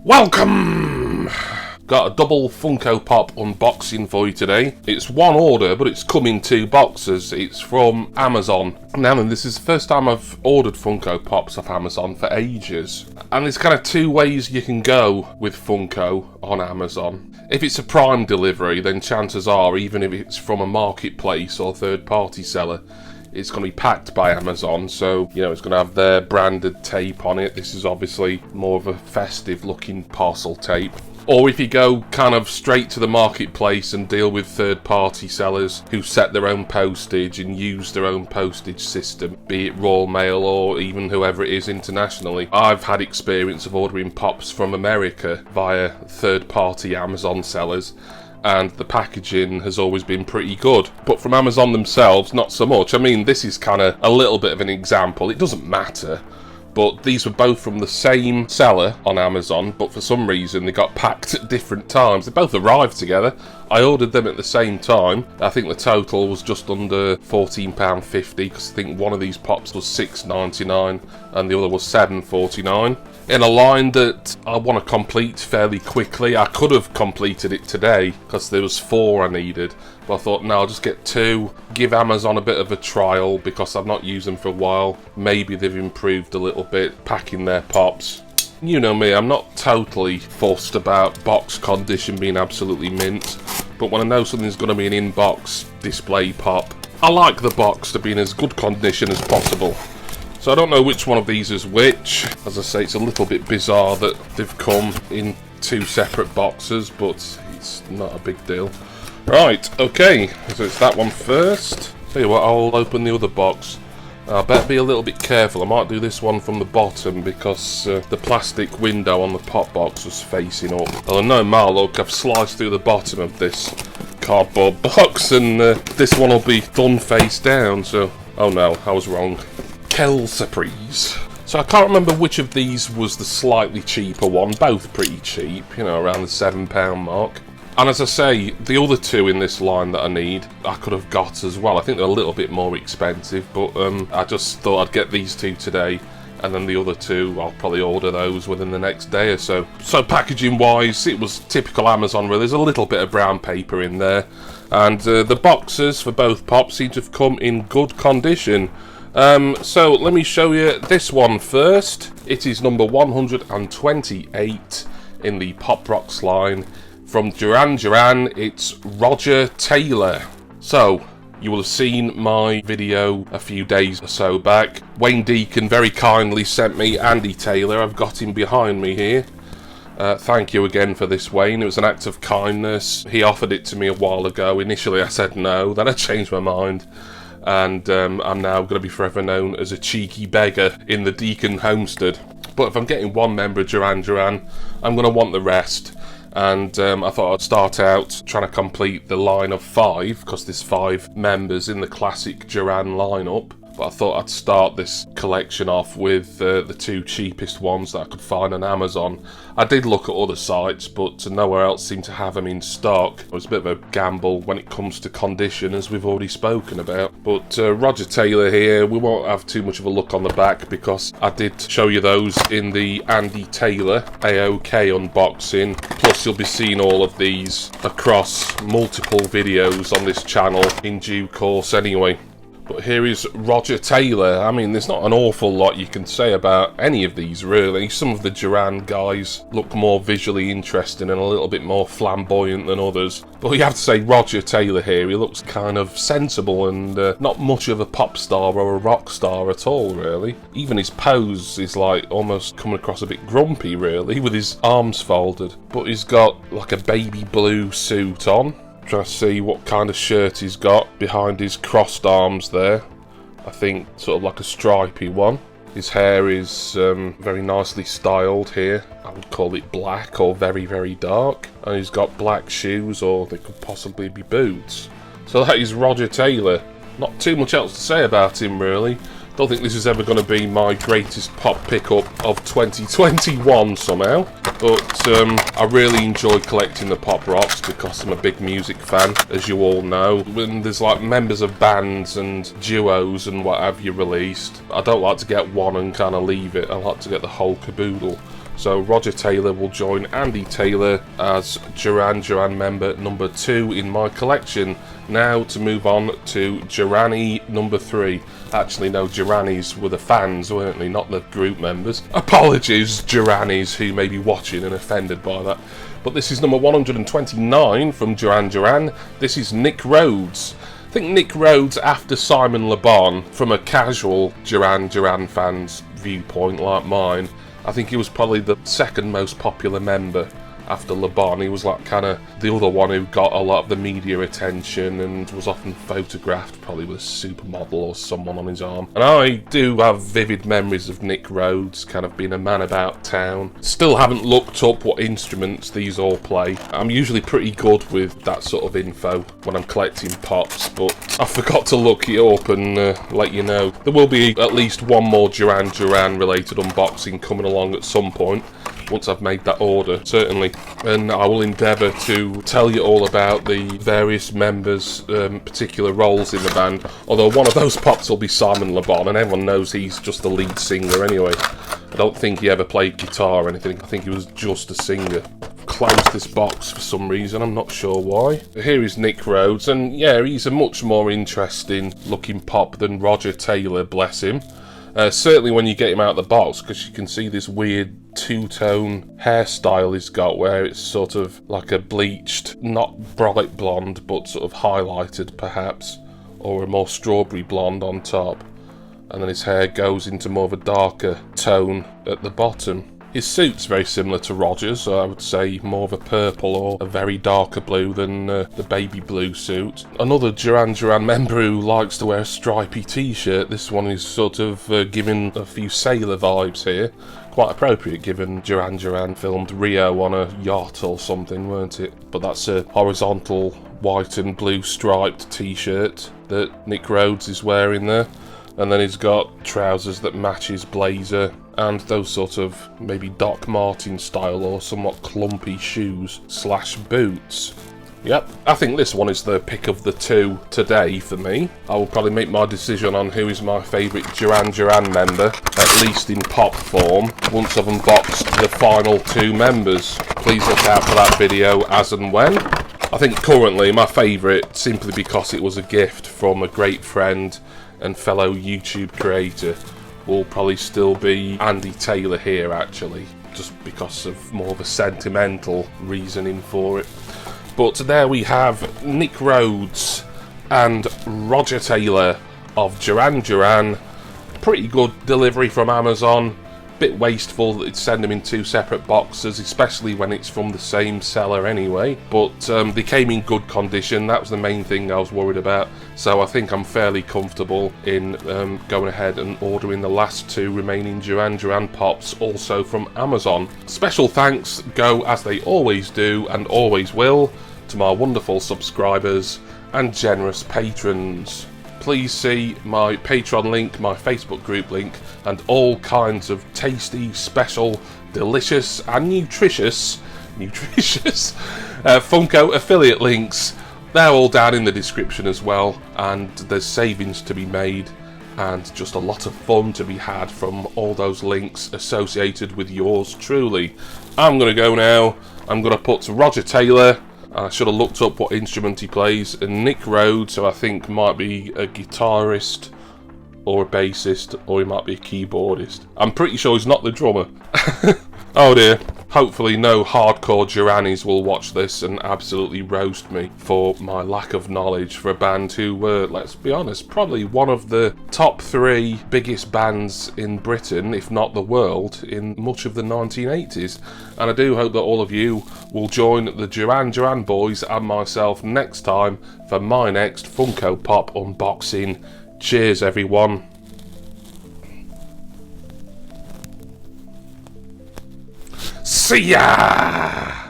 Welcome! Got a double Funko Pop unboxing for you today. It's one order, but it's come in two boxes. It's from Amazon. Now then, this is the first time I've ordered Funko Pops off Amazon for ages. And there's kind of two ways you can go with Funko on Amazon. If it's a Prime delivery, then chances are, even if it's from a marketplace or third-party seller, it's going to be packed by Amazon, so, you know, it's going to have their branded tape on it. This is obviously more of a festive-looking parcel tape. Or if you go kind of straight to the marketplace and deal with third-party sellers who set their own postage and use their own postage system, be it Royal Mail or even whoever it is internationally. I've had experience of ordering pops from America via third-party Amazon sellers, and the packaging has always been pretty good. But from Amazon themselves, not so much. I mean, this is kind of a little bit of an example. It doesn't matter, but these were both from the same seller on Amazon, but for some reason they got packed at different times. They both arrived together. I ordered them at the same time. I think the total was just under £14.50, because I think one of these pops was £6.99 and the other was £7.49. In a line that I want to complete fairly quickly. I could have completed it today because there was 4 I needed, but I thought, no, I'll just get 2, give Amazon a bit of a trial because I've not used them for a while. Maybe they've improved a little bit packing their pops. You know me, I'm not totally fussed about box condition being absolutely mint, but when I know something's going to be an in-box display pop, I like the box to be in as good condition as possible. So I don't know which one of these is which. As I say, it's a little bit bizarre that they've come in 2 separate boxes, but it's not a big deal. Right, okay, so it's that one first. Tell you what, I'll open the other box. I better be a little bit careful. I might do this one from the bottom because the plastic window on the pop box was facing up. Well, no more luck, I've sliced through the bottom of this cardboard box, and this one will be done face down, so... Oh no, I was wrong. Kel Surprise. So I can't remember which of these was the slightly cheaper one. Both pretty cheap, you know, around the £7 mark. And as I say, the other 2 in this line that I need, I could have got as well. I think they're a little bit more expensive, but I just thought I'd get these 2 today, and then the other 2, I'll probably order those within the next day or so. So packaging wise, it was typical Amazon really. There's a little bit of brown paper in there, and the boxes for both pops seem to have come in good condition. So let me show you this one first. It is number 128 in the Pop Rocks line. From Duran Duran, it's Roger Taylor. So, you will have seen my video a few days or so back. Wayne Deacon very kindly sent me Andy Taylor. I've got him behind me here. Thank you again for this, Wayne. It was an act of kindness. He offered it to me a while ago. Initially I said no, then I changed my mind. And I'm now going to be forever known as a cheeky beggar in the Deacon homestead. But if I'm getting one member of Duran Duran, I'm going to want the rest. And I thought I'd start out trying to complete the line of 5, because there's 5 members in the classic Duran lineup. But I thought I'd start this collection off with the 2 cheapest ones that I could find on Amazon. I did look at other sites, but nowhere else seemed to have them in stock. It was a bit of a gamble when it comes to condition, as we've already spoken about. But Roger Taylor here, we won't have too much of a look on the back, because I did show you those in the Andy Taylor AOK unboxing. Plus you'll be seeing all of these across multiple videos on this channel in due course anyway. But here is Roger Taylor. I mean, there's not an awful lot you can say about any of these, really. Some of the Duran guys look more visually interesting and a little bit more flamboyant than others. But you have to say, Roger Taylor here, he looks kind of sensible and not much of a pop star or a rock star at all, really. Even his pose is like almost coming across a bit grumpy, really, with his arms folded. But he's got like a baby blue suit on. Trying to see what kind of shirt he's got behind his crossed arms there. I think sort of like a stripy one. His hair is very nicely styled here. I would call it black or very, very dark. And he's got black shoes, or they could possibly be boots. So that is Roger Taylor. Not too much else to say about him, really. Don't think this is ever going to be my greatest pop pickup of 2021 somehow. But I really enjoy collecting the Pop Rocks because I'm a big music fan, as you all know. When there's like members of bands and duos and what have you released, I don't like to get one and kind of leave it. I like to get the whole caboodle. So Roger Taylor will join Andy Taylor as Duran Duran member number 2 in my collection. Now to move on to Durani number 3. Actually, no, Duranis were the fans, weren't they? Not the group members. Apologies, Duranis, who may be watching and offended by that. But this is number 129 from Duran Duran. This is Nick Rhodes. I think Nick Rhodes after Simon Le Bon, from a casual Duran Duran fan's viewpoint like mine, I think he was probably the second most popular member after Le Bon. He was like kind of the other one who got a lot of the media attention and was often photographed probably with a supermodel or someone on his arm. And I do have vivid memories of Nick Rhodes kind of being a man about town. Still haven't looked up what instruments these all play. I'm usually pretty good with that sort of info when I'm collecting pops, but I forgot to look it up and let you know. There will be at least one more Duran Duran related unboxing coming along at some point, once I've made that order, certainly. And I will endeavour to tell you all about the various members' particular roles in the band. Although one of those pops will be Simon Le Bon, and everyone knows he's just the lead singer anyway. I don't think he ever played guitar or anything. I think he was just a singer. Closed this box for some reason, I'm not sure why. Here is Nick Rhodes, and yeah, he's a much more interesting looking pop than Roger Taylor, bless him. Certainly when you get him out of the box, because you can see this weird two-tone hairstyle he's got where it's sort of like a bleached, not bright blonde, but sort of highlighted perhaps, or a more strawberry blonde on top. And then his hair goes into more of a darker tone at the bottom. His suit's very similar to Roger's, so I would say more of a purple or a very darker blue than the baby blue suit. Another Duran Duran member who likes to wear a stripy t-shirt. This one is sort of giving a few sailor vibes here. Quite appropriate given Duran Duran filmed Rio on a yacht or something, weren't it? But that's a horizontal white and blue striped t-shirt that Nick Rhodes is wearing there. And then he's got trousers that match his blazer and those sort of maybe Doc Martin style or somewhat clumpy shoes slash boots. Yep, I think this one is the pick of the two today for me. I will probably make my decision on who is my favourite Duran Duran member, at least in pop form, once I've unboxed the final 2 members. Please look out for that video as and when. I think currently my favourite, simply because it was a gift from a great friend and fellow YouTube creator, will probably still be Andy Taylor here actually, just because of more of a sentimental reasoning for it. But there we have Nick Rhodes and Roger Taylor of Duran Duran. Pretty good delivery from Amazon. Bit wasteful that they'd send them in 2 separate boxes, especially when it's from the same seller anyway. But they came in good condition. That was the main thing I was worried about. So I think I'm fairly comfortable in going ahead and ordering the last 2 remaining Duran Duran pops also from Amazon. Special thanks go, as they always do and always will, to my wonderful subscribers and generous patrons. Please see my Patreon link, my Facebook group link, and all kinds of tasty, special, delicious and nutritious Funko affiliate links. They're all down in the description as well, and there's savings to be made and just a lot of fun to be had from all those links associated with yours truly. I'm going to go now. I'm going to put Roger Taylor. I should have looked up what instrument he plays. And Nick Rhodes, who I think might be a guitarist or a bassist, or he might be a keyboardist. I'm pretty sure he's not the drummer. Oh dear. Hopefully no hardcore Duranis will watch this and absolutely roast me for my lack of knowledge for a band who were, let's be honest, probably one of the top 3 biggest bands in Britain, if not the world, in much of the 1980s. And I do hope that all of you will join the Duran Duran boys and myself next time for my next Funko Pop unboxing. Cheers everyone. See ya!